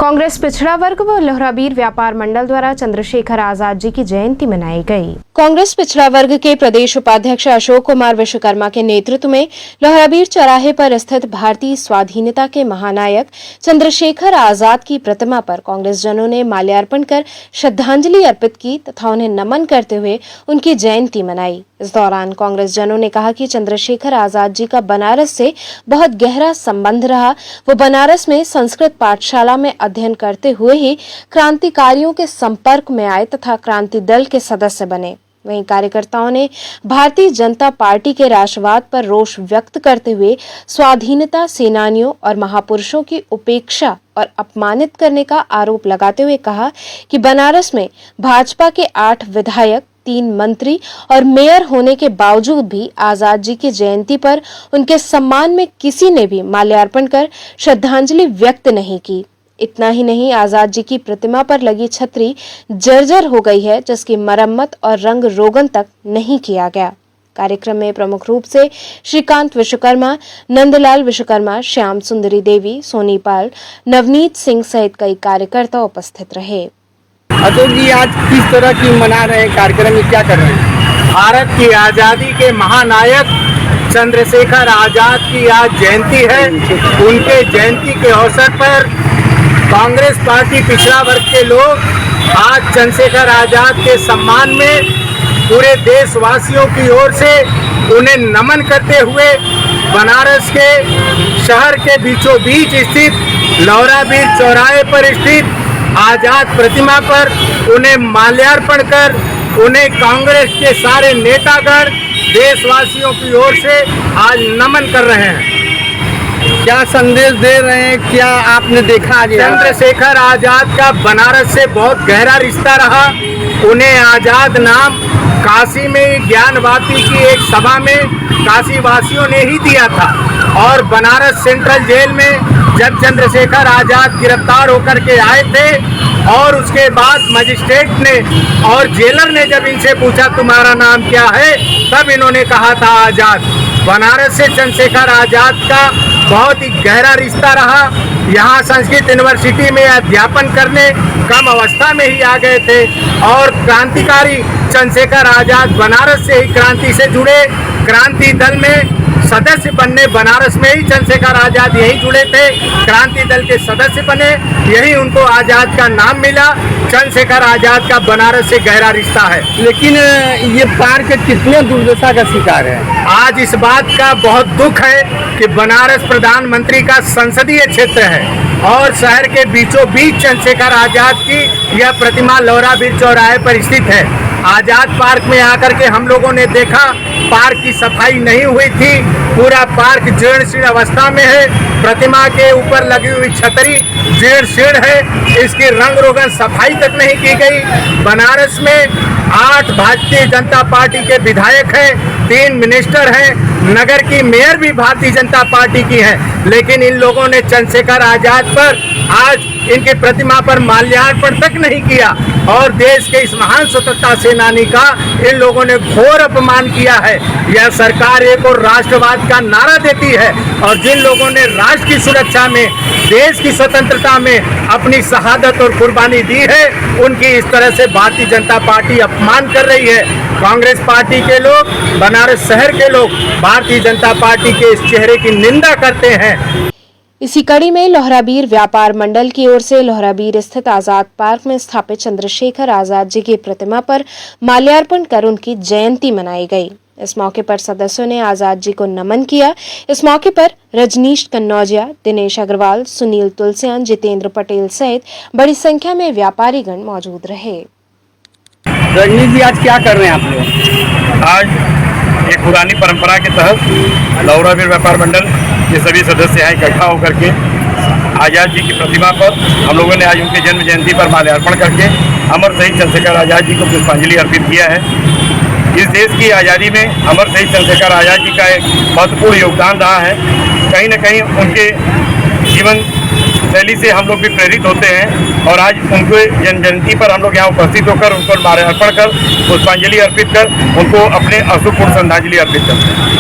कांग्रेस पिछड़ा वर्ग व लोहराबीर व्यापार मंडल द्वारा चंद्रशेखर आजाद जी की जयंती मनाई गई। कांग्रेस पिछड़ा वर्ग के प्रदेश उपाध्यक्ष अशोक कुमार विश्वकर्मा के नेतृत्व में लोहराबीर चौराहे पर स्थित भारतीय स्वाधीनता के महानायक चंद्रशेखर आजाद की प्रतिमा पर कांग्रेस जनों ने माल्यार्पण कर श्रद्धांजलि अर्पित की तथा उन्हें नमन करते हुए उनकी जयंती मनाई। इस दौरान कांग्रेस जनों ने कहा कि चंद्रशेखर आजाद जी का बनारस से बहुत गहरा संबंध रहा। वो बनारस में संस्कृत पाठशाला में अध्ययन करते हुए ही क्रांतिकारियों के संपर्क में आए तथा क्रांति दल के सदस्य बने। वहीं कार्यकर्ताओं ने भारतीय जनता पार्टी के राष्ट्रवाद पर रोष व्यक्त करते हुए स्वाधीनता सेनानियों और महापुरुषों की उपेक्षा और अपमानित करने का आरोप लगाते हुए कहा कि बनारस में भाजपा के 8 विधायक, 3 मंत्री और मेयर होने के बावजूद भी आजाद जी की जयंती पर उनके सम्मान में किसी ने भी माल्यार्पण कर श्रद्धांजलि व्यक्त नहीं की। इतना ही नहीं, आजाद जी की प्रतिमा पर लगी छतरी जर्जर हो गई है, जिसकी मरम्मत और रंग रोगन तक नहीं किया गया। कार्यक्रम में प्रमुख रूप से श्रीकांत विश्वकर्मा, नंदलाल विश्वकर्मा, श्याम सुंदरी देवी, सोनी पाल, नवनीत सिंह सहित कई कार्यकर्ता उपस्थित रहे। अशोक जी आज किस तरह की मना रहे हैं, कार्यक्रम में क्या कर रहे हैं? भारत की आज़ादी के महानायक चंद्रशेखर आजाद की आज जयंती है। उनके जयंती के अवसर पर कांग्रेस पार्टी पिछड़ा वर्ग के लोग आज चंद्रशेखर आजाद के सम्मान में पूरे देशवासियों की ओर से उन्हें नमन करते हुए बनारस के शहर के बीचों बीच स्थित लोहराबीर चौराहे पर स्थित आजाद प्रतिमा पर उन्हें माल्यार्पण कर उन्हें कांग्रेस के सारे नेतागण देशवासियों की ओर से आज नमन कर रहे हैं। क्या संदेश दे रहे हैं, क्या आपने देखा? आज चंद्रशेखर आजाद का बनारस से बहुत गहरा रिश्ता रहा। उन्हें आजाद नाम काशी में ज्ञानवापी की एक सभा में काशी वासियों ने ही दिया था और बनारस सेंट्रल जेल में जब चंद्रशेखर आजाद गिरफ्तार होकर के आए थे और उसके बाद मजिस्ट्रेट ने और जेलर ने जब इनसे पूछा तुम्हारा नाम क्या है, तब इन्होंने कहा था आजाद। बनारस से चंद्रशेखर आजाद का बहुत ही गहरा रिश्ता रहा। यहाँ संस्कृत यूनिवर्सिटी में अध्यापन करने कम अवस्था में ही आ गए थे और क्रांतिकारी चंद्रशेखर आजाद बनारस से ही क्रांति से जुड़े। क्रांति दल में सदस्य बनने बनारस में ही चंद्रशेखर आजाद यही जुड़े थे, क्रांति दल के सदस्य बने, यही उनको आजाद का नाम मिला। चंद्रशेखर आजाद का बनारस से गहरा रिश्ता है। लेकिन ये पार्क कितने दुर्दशा का शिकार है? आज इस बात का बहुत दुख है कि बनारस प्रधानमंत्री का संसदीय क्षेत्र है और शहर के बीचों बीच चंद्रशेखर आजाद की यह प्रतिमा लोहराबीर चौराहे पर स्थित है। आजाद पार्क में आकर के हम लोगों ने देखा पार्क की सफाई नहीं हुई थी, पूरा पार्क जीर्ण शीर्ण अवस्था में है। प्रतिमा के ऊपर लगी हुई छतरी जीर्ण शीर्ण है, इसकी रंग रोगन सफाई तक नहीं की गई। बनारस में 8 भारतीय जनता पार्टी के विधायक हैं, 3 मिनिस्टर हैं, नगर की मेयर भी भारतीय जनता पार्टी की है, लेकिन इन लोगों ने चंद्रशेखर आजाद पर आज इनकी प्रतिमा पर माल्यार्पण तक नहीं किया और देश के इस महान स्वतंत्रता सेनानी का इन लोगों ने घोर अपमान किया है। यह सरकार एक और राष्ट्रवाद का नारा देती है और जिन लोगों ने राष्ट्र की सुरक्षा में, देश की स्वतंत्रता में अपनी शहादत और कुर्बानी दी है, उनकी इस तरह से भारतीय जनता पार्टी अपमान कर रही है। कांग्रेस पार्टी के लोग, बनारस शहर के लोग भारतीय जनता पार्टी के इस चेहरे की निंदा करते हैं। इसी कड़ी में लोहराबीर व्यापार मंडल की ओर से लोहराबीर स्थित आजाद पार्क में स्थापित चंद्रशेखर आजाद जी की प्रतिमा पर माल्यार्पण कर उनकी जयंती मनाई गई। इस मौके पर सदस्यों ने आजाद जी को नमन किया। इस मौके पर रजनीश कन्नौजिया, दिनेश अग्रवाल, सुनील तुलसियान, जितेंद्र पटेल सहित बड़ी संख्या में व्यापारीगण मौजूद रहे। रजनीश जी आज क्या कर रहे हैं आप लोग? आज एक पुरानी परंपरा के तहत लोहराबीर व्यापार मंडल के सभी सदस्य यहाँ इकट्ठा होकर के आज़ाद जी की प्रतिमा पर हम लोगों ने आज उनके जन्म जयंती पर माल्यार्पण करके अमर शहीद चंद्रशेखर आज़ाद जी को पुष्पांजलि अर्पित किया है। इस देश की आज़ादी में अमर शहीद चंद्रशेखर आज़ाद जी का एक महत्वपूर्ण योगदान रहा है। कहीं न कहीं उनके जीवन शैली से हम लोग भी प्रेरित होते हैं और आज उनके जन्म जयंती पर हम लोग यहाँ उपस्थित होकर उनको माल्यार्पण कर पुष्पांजलि अर्पित कर उनको अपने अश्रुपूर्ण श्रद्धांजलि अर्पित करते हैं।